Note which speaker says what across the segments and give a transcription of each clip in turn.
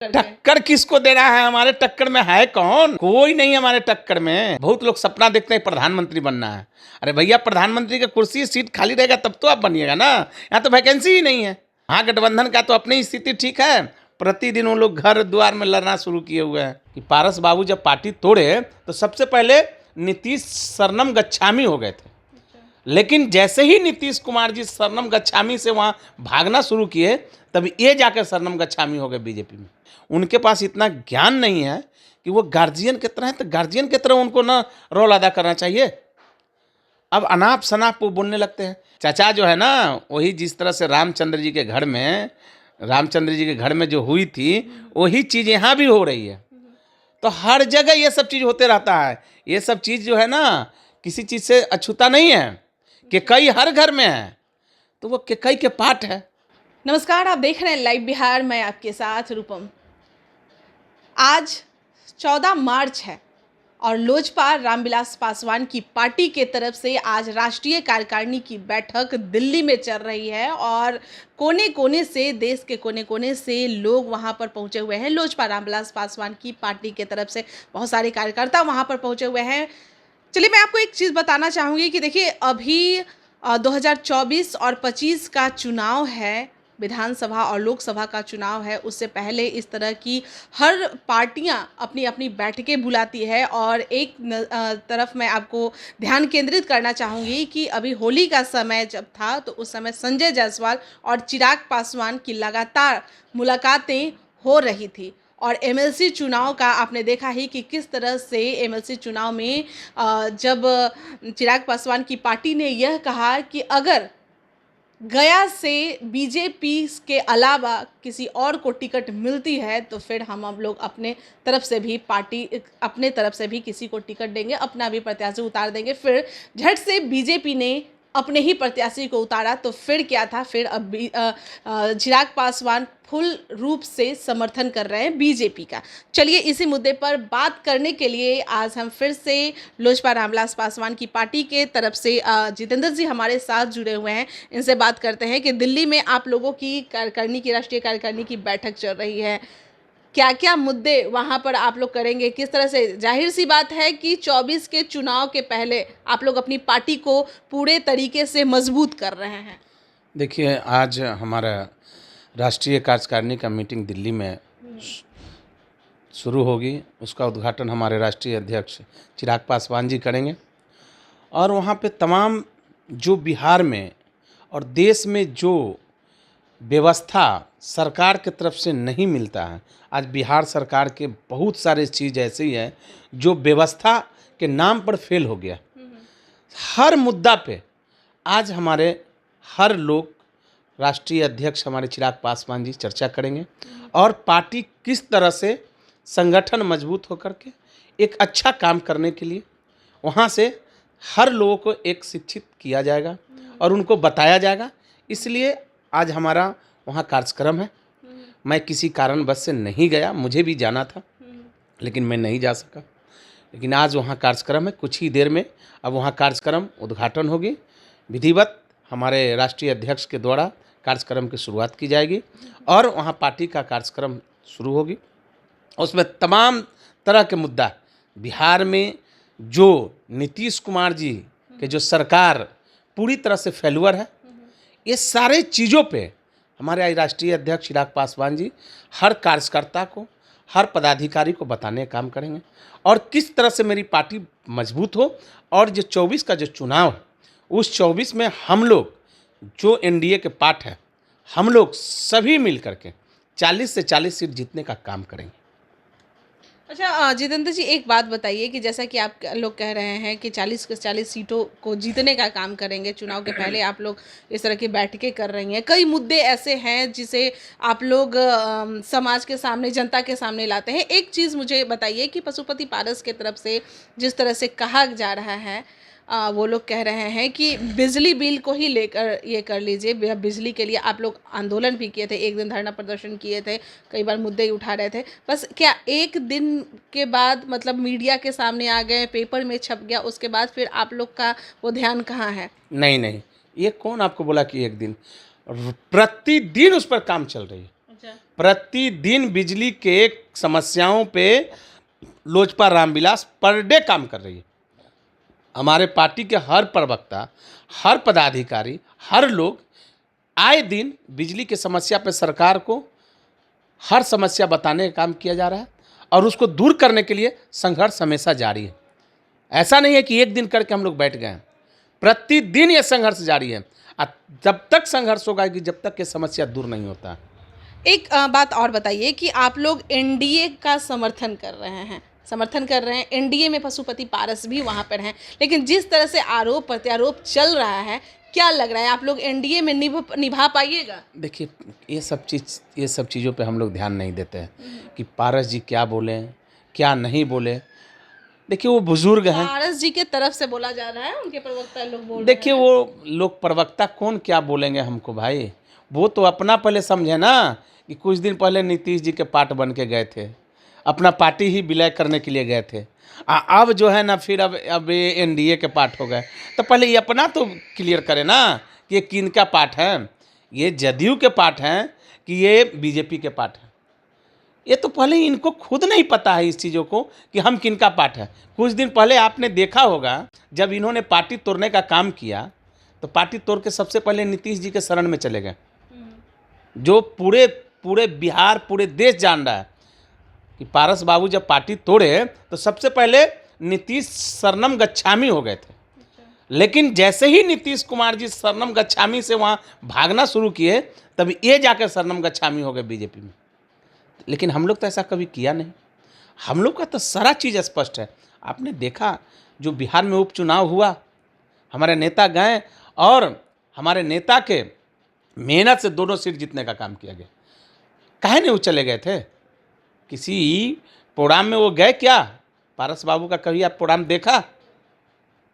Speaker 1: टक्कर किसको दे रहा है? हमारे टक्कर में है कौन? कोई नहीं हमारे टक्कर में। बहुत लोग सपना देखते हैं प्रधानमंत्री बनना है। अरे भैया, प्रधानमंत्री का कुर्सी सीट खाली रहेगा तब तो आप बनिएगा ना। यहाँ तो वैकेंसी ही नहीं है। हाँ, गठबंधन का तो अपनी स्थिति ठीक है। प्रतिदिन वो लोग घर द्वार में लड़ना शुरू किए हुए हैं कि पारस बाबू जब पार्टी तोड़े तो सबसे पहले नीतीश शरणम गच्छामी हो गए थे। लेकिन जैसे ही नीतीश कुमार जी शरणम गच्छामी से वहाँ भागना शुरू किए, तब ये जाकर शरणम गच्छामी हो गए बीजेपी में। उनके पास इतना ज्ञान नहीं है कि वो गार्जियन की तरह है, तो गार्जियन की तरह उनको ना रोल अदा करना चाहिए। अब अनाप शनाप वो बोलने लगते हैं। चाचा जो है ना, वही जिस तरह से रामचंद्र जी के घर में जो हुई थी, वही चीज़ यहाँ भी हो रही है। तो हर जगह ये सब चीज़ होते रहता है। ये सब चीज़ जो है ना, किसी चीज़ से अछूता नहीं है। केकई हर घर में है, तो वो केकई के पाठ है।
Speaker 2: नमस्कार, आप देख रहे हैं लाइव बिहार। मैं आपके साथ रूपम। आज 14 मार्च है और लोजपा रामविलास पासवान की पार्टी के तरफ से आज राष्ट्रीय कार्यकारिणी की बैठक दिल्ली में चल रही है और कोने कोने से, देश के कोने कोने से लोग वहां पर पहुंचे हुए हैं। लोजपा रामविलास पासवान की पार्टी के तरफ से बहुत सारे कार्यकर्ता वहां पर पहुंचे हुए हैं। चलिए, मैं आपको एक चीज़ बताना चाहूँगी कि देखिए, अभी 2024 और 25 का चुनाव है, विधानसभा और लोकसभा का चुनाव है। उससे पहले इस तरह की हर पार्टियां अपनी अपनी बैठकें बुलाती है। और एक तरफ मैं आपको ध्यान केंद्रित करना चाहूँगी कि अभी होली का समय जब था तो उस समय संजय जायसवाल और चिराग पासवान की लगातार मुलाकातें हो रही थी। और एमएलसी चुनाव का आपने देखा ही कि किस तरह से एमएलसी चुनाव में जब चिराग पासवान की पार्टी ने यह कहा कि अगर गया से बीजेपी के अलावा किसी और को टिकट मिलती है तो फिर हम लोग अपने तरफ से भी किसी को टिकट देंगे, अपना भी प्रत्याशी उतार देंगे। फिर झट से बीजेपी ने अपने ही प्रत्याशी को उतारा तो फिर क्या था, फिर अब चिराग पासवान फुल रूप से समर्थन कर रहे हैं बीजेपी का। चलिए, इसी मुद्दे पर बात करने के लिए आज हम फिर से लोजपा रामविलास पासवान की पार्टी के तरफ से जितेंद्र जी हमारे साथ जुड़े हुए हैं। इनसे बात करते हैं कि दिल्ली में आप लोगों की राष्ट्रीय कार्यकारिणी की बैठक चल रही है, क्या क्या मुद्दे वहां पर आप लोग करेंगे, किस तरह से? जाहिर सी बात है कि 24 के चुनाव के पहले आप लोग अपनी पार्टी को पूरे तरीके से मजबूत कर रहे हैं।
Speaker 1: देखिए, आज हमारा राष्ट्रीय कार्यकारिणी का मीटिंग दिल्ली में शुरू होगी। उसका उद्घाटन हमारे राष्ट्रीय अध्यक्ष चिराग पासवान जी करेंगे। और वहाँ पे तमाम जो बिहार में और देश में जो व्यवस्था सरकार की तरफ से नहीं मिलता है, आज बिहार सरकार के बहुत सारे चीज़ ऐसी है जो व्यवस्था के नाम पर फेल हो गया। हर मुद्दा पे आज हमारे हर लोग, राष्ट्रीय अध्यक्ष हमारे चिराग पासवान जी चर्चा करेंगे और पार्टी किस तरह से संगठन मजबूत होकर के एक अच्छा काम करने के लिए वहाँ से हर लोगों को एक शिक्षित किया जाएगा और उनको बताया जाएगा। इसलिए आज हमारा वहाँ कार्यक्रम है। मैं किसी कारणवश से नहीं गया, मुझे भी जाना था लेकिन मैं नहीं जा सका। लेकिन आज वहाँ कार्यक्रम है, कुछ ही देर में अब वहाँ कार्यक्रम उद्घाटन होगी। विधिवत हमारे राष्ट्रीय अध्यक्ष के द्वारा कार्यक्रम की शुरुआत की जाएगी और वहाँ पार्टी का कार्यक्रम शुरू होगी। उसमें तमाम तरह के मुद्दा, बिहार में जो नीतीश कुमार जी के जो सरकार पूरी तरह से फेलुअर है, ये सारे चीज़ों पे हमारे राष्ट्रीय अध्यक्ष चिराग पासवान जी हर कार्यकर्ता को, हर पदाधिकारी को बताने का काम करेंगे और किस तरह से मेरी पार्टी मजबूत हो। और जो 24 का जो चुनाव है, उस 24 में हम लोग जो एनडीए के पार्ट है, हम लोग सभी मिल करके 40 से 40 सीट जीतने का काम करेंगे।
Speaker 2: अच्छा जितेंद्र जी, एक बात बताइए कि जैसा कि आप लोग कह रहे हैं कि 40 के 40 सीटों को जीतने का काम करेंगे, चुनाव के पहले आप लोग इस तरह की बैठकें कर रही हैं। कई मुद्दे ऐसे हैं जिसे आप लोग समाज के सामने, जनता के सामने लाते हैं। एक चीज़ मुझे बताइए कि पशुपति पारस के तरफ से जिस तरह से कहा जा रहा है, वो लोग कह रहे हैं कि बिजली बिल को ही लेकर ये कर लीजिए। बिजली के लिए आप लोग आंदोलन भी किए थे, एक दिन धरना प्रदर्शन किए थे, कई बार मुद्दे उठा रहे थे। बस क्या एक दिन के बाद मतलब मीडिया के सामने आ गए, पेपर में छप गया, उसके बाद फिर आप लोग का वो ध्यान कहाँ है?
Speaker 1: नहीं, ये कौन आपको बोला कि एक दिन? प्रतिदिन उस पर काम चल रही है। प्रतिदिन बिजली के समस्याओं पे लोजपा रामविलास पर डे काम कर रही है। हमारे पार्टी के हर प्रवक्ता, हर पदाधिकारी, हर लोग आए दिन बिजली की समस्या पे सरकार को हर समस्या बताने का काम किया जा रहा है और उसको दूर करने के लिए संघर्ष हमेशा जारी है। ऐसा नहीं है कि एक दिन करके हम लोग बैठ गए हैं, प्रतिदिन ये संघर्ष जारी है। जब तक संघर्ष होगा कि जब तक ये समस्या दूर नहीं होता।
Speaker 2: एक बात और बताइए कि आप लोग एनडीए का समर्थन कर रहे हैं, एनडीए में पशुपति पारस भी वहाँ पर हैं, लेकिन जिस तरह से आरोप प्रत्यारोप चल रहा है, क्या लग रहा है आप लोग एनडीए में निभा पाइएगा?
Speaker 1: देखिए, ये सब चीज़ों पे हम लोग ध्यान नहीं देते हैं कि पारस जी क्या बोले क्या नहीं बोले। देखिए, वो बुजुर्ग हैं।
Speaker 2: पारस जी के तरफ से बोला जा रहा है, उनके प्रवक्ता लोग बोल रहे हैं।
Speaker 1: देखिए, वो लोग प्रवक्ता कौन क्या बोलेंगे हमको भाई, वो तो अपना पहले समझे ना कि कुछ दिन पहले नीतीश जी के पार्ट बन के गए थे, अपना पार्टी ही विलय करने के लिए गए थे। अब जो है ना फिर अब ये एनडीए के पार्ट हो गए, तो पहले ये अपना तो क्लियर करे ना कि ये किनका पार्ट है, ये जदयू के पार्ट हैं कि ये बीजेपी के पार्ट हैं। ये तो पहले इनको खुद नहीं पता है इस चीज़ों को कि हम किनका पार्ट है। कुछ दिन पहले आपने देखा होगा जब इन्होंने पार्टी तोड़ने का काम किया तो पार्टी तोड़ के सबसे पहले नीतीश जी के शरण में चले गए, जो पूरे बिहार पूरे देश जान रहा है कि पारस बाबू जब पार्टी तोड़े तो सबसे पहले नीतीश शरणम गच्छामी हो गए थे। लेकिन जैसे ही नीतीश कुमार जी शरणम गच्छामी से वहाँ भागना शुरू किए तब ये जाकर शरणम गच्छामी हो गए बीजेपी में। लेकिन हम लोग तो ऐसा कभी किया नहीं, हम लोग का तो सारा चीज़ स्पष्ट है। आपने देखा जो बिहार में उपचुनाव हुआ, हमारे नेता गए और हमारे नेता के मेहनत से दोनों सीट जीतने का काम किया गया। काहे नहीं वो चले गए थे? किसी प्रोग्राम में वो गए क्या? पारस बाबू का कभी आप प्रोग्राम देखा?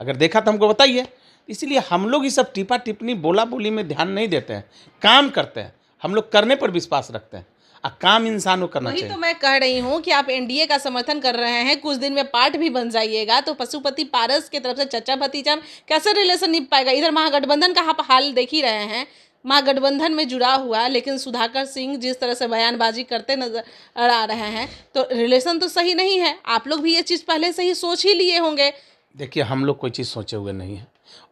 Speaker 1: अगर देखा तो हमको बताइए। इसलिए हम लोग ये सब टिपा टिप्पणी बोला बोली में ध्यान नहीं देते हैं, काम करते हैं। हम लोग करने पर विश्वास रखते हैं और काम इंसान को करना चाहिए।
Speaker 2: वही तो मैं कह रही हूँ कि आप एनडीए का समर्थन कर रहे हैं, कुछ दिन में पार्ट भी बन जाइएगा, तो पशुपति पारस की तरफ से चचा भतीजा में कैसे रिलेशन निभ पाएगा? इधर महागठबंधन का आप हाल देख ही रहे हैं, महागठबंधन में जुड़ा हुआ, लेकिन सुधाकर सिंह जिस तरह से बयानबाजी करते नजर आ रहे हैं, तो रिलेशन तो सही नहीं है। आप लोग भी ये चीज़ पहले से ही सोच ही लिए होंगे।
Speaker 1: देखिए, हम लोग कोई चीज़ सोचे हुए नहीं है।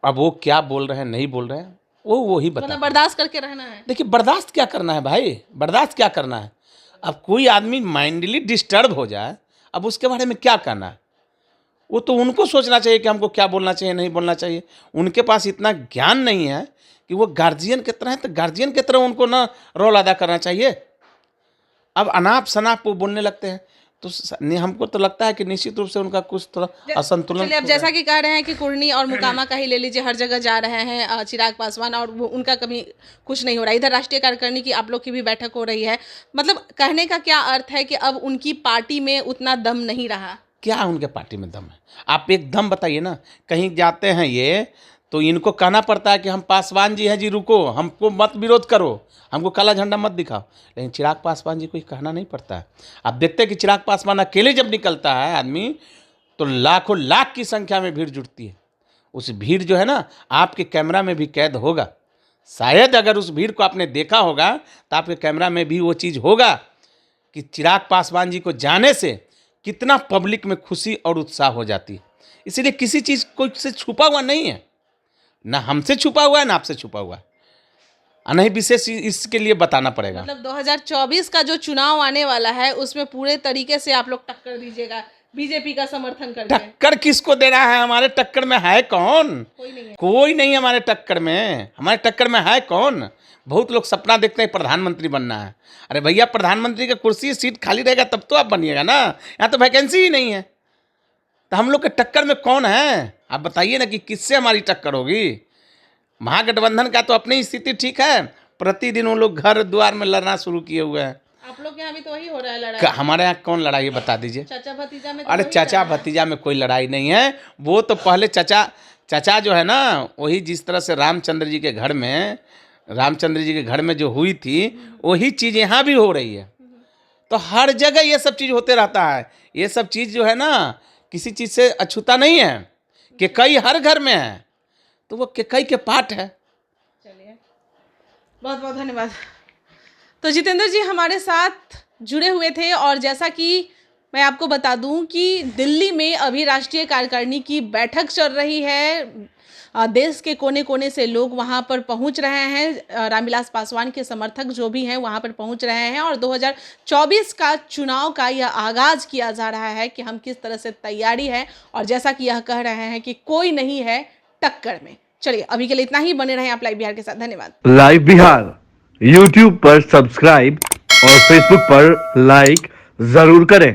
Speaker 1: अब वो क्या बोल रहे हैं नहीं बोल रहे हैं वो ही बता।
Speaker 2: मतलब बर्दाश्त करके रहना है।
Speaker 1: देखिए, बर्दाश्त क्या करना है भाई, बर्दाश्त क्या करना है? अब कोई आदमी माइंडली डिस्टर्ब हो जाए, अब उसके बारे में क्या कहना है? वो तो उनको सोचना चाहिए कि हमको क्या बोलना चाहिए नहीं बोलना चाहिए। उनके पास इतना ज्ञान नहीं है कि वो गार्जियन की तरह है, तो गार्जियन की तरह उनको ना रोल अदा करना चाहिए। अब अनाप शनाप वो बोलने लगते हैं तो हमको तो लगता है कि निश्चित रूप से उनका कुछ थोड़ा असंतुलन।
Speaker 2: चलिए, अब जैसा कि कह रहे हैं कि कुर्नी और मुकामा का ही ले लीजिए, हर जगह जा रहे हैं चिराग पासवान और वो उनका कभी कुछ नहीं हो रहा। इधर राष्ट्रीय कार्यकारिणी की आप लोग की भी बैठक हो रही है, मतलब कहने का क्या अर्थ है कि अब उनकी पार्टी में उतना दम नहीं रहा?
Speaker 1: क्या उनके पार्टी में दम है? आप एक दम बताइए ना। कहीं जाते हैं ये तो इनको कहना पड़ता है कि हम पासवान जी हैं जी, रुको, हमको मत विरोध करो, हमको काला झंडा मत दिखाओ। लेकिन चिराग पासवान जी को ये कहना नहीं पड़ता है। आप देखते हैं कि चिराग पासवान अकेले जब निकलता है आदमी तो लाखों लाख की संख्या में भीड़ जुटती है। उस भीड़ जो है ना आपके कैमरा में भी कैद होगा। शायद अगर उस भीड़ को आपने देखा होगा तो आपके कैमरा में भी वो चीज़ होगा कि चिराग पासवान जी को जाने से कितना पब्लिक में खुशी और उत्साह हो जाती है। इसीलिए किसी चीज़ को से छुपा हुआ नहीं है, ना हमसे छुपा हुआ है ना आपसे छुपा हुआ है। नहीं, विशेष इसके लिए बताना पड़ेगा।
Speaker 2: मतलब 2024 का जो चुनाव आने वाला है उसमें पूरे तरीके से आप लोग टक्कर दीजिएगा बीजेपी का समर्थन करके।
Speaker 1: टक्कर किसको दे रहा है? हमारे टक्कर में है कौन?
Speaker 2: कोई नहीं है।
Speaker 1: कोई नहीं हमारे टक्कर में। हमारे टक्कर में है कौन? बहुत लोग सपना देखते हैं प्रधानमंत्री बनना है। अरे भैया, प्रधानमंत्री का कुर्सी सीट खाली रहेगा तब तो आप बनिएगा ना, यहाँ तो वैकेंसी ही नहीं है। तो हम लोग के टक्कर में कौन है? आप बताइए ना कि किससे हमारी टक्कर होगी? महागठबंधन का तो अपनी स्थिति ठीक है, प्रतिदिन वो लोग घर द्वार में लड़ना शुरू किए हुए हैं।
Speaker 2: आप लोग के यहाँ भी तो वही हो रहा है लड़ाई।
Speaker 1: हमारे यहाँ कौन लड़ाई है बता दीजिए?
Speaker 2: चाचा भतीजा में तो
Speaker 1: अरे
Speaker 2: वही
Speaker 1: चाचा
Speaker 2: लड़ाई है।
Speaker 1: भतीजा में कोई लड़ाई नहीं है। वो तो पहले चाचा जो है ना, वही जिस तरह से रामचंद्र जी के घर में जो हुई थी वही चीज़ यहाँ भी हो रही है। तो हर जगह ये सब चीज़ होते रहता है। ये सब चीज़ जो है ना किसी चीज़ से अछूता नहीं है। कि कई हर घर में है तो वो कई के पाठ है।
Speaker 2: चलिए, बहुत बहुत धन्यवाद। तो जितेंद्र जी हमारे साथ जुड़े हुए थे और जैसा कि मैं आपको बता दूं कि दिल्ली में अभी राष्ट्रीय कार्यकारिणी की बैठक चल रही है। देश के कोने कोने से लोग वहां पर पहुंच रहे हैं। रामविलास पासवान के समर्थक जो भी हैं वहां पर पहुंच रहे हैं और 2024 का चुनाव का यह आगाज किया जा रहा है कि हम किस तरह से तैयारी है और जैसा कि यह कह रहे हैं कि कोई नहीं है टक्कर में। चलिए अभी के लिए इतना ही, बने रहें आप लाइव बिहार के साथ। धन्यवाद।
Speaker 3: लाइव बिहार यूट्यूब पर सब्सक्राइब और फेसबुक पर लाइक जरूर करें।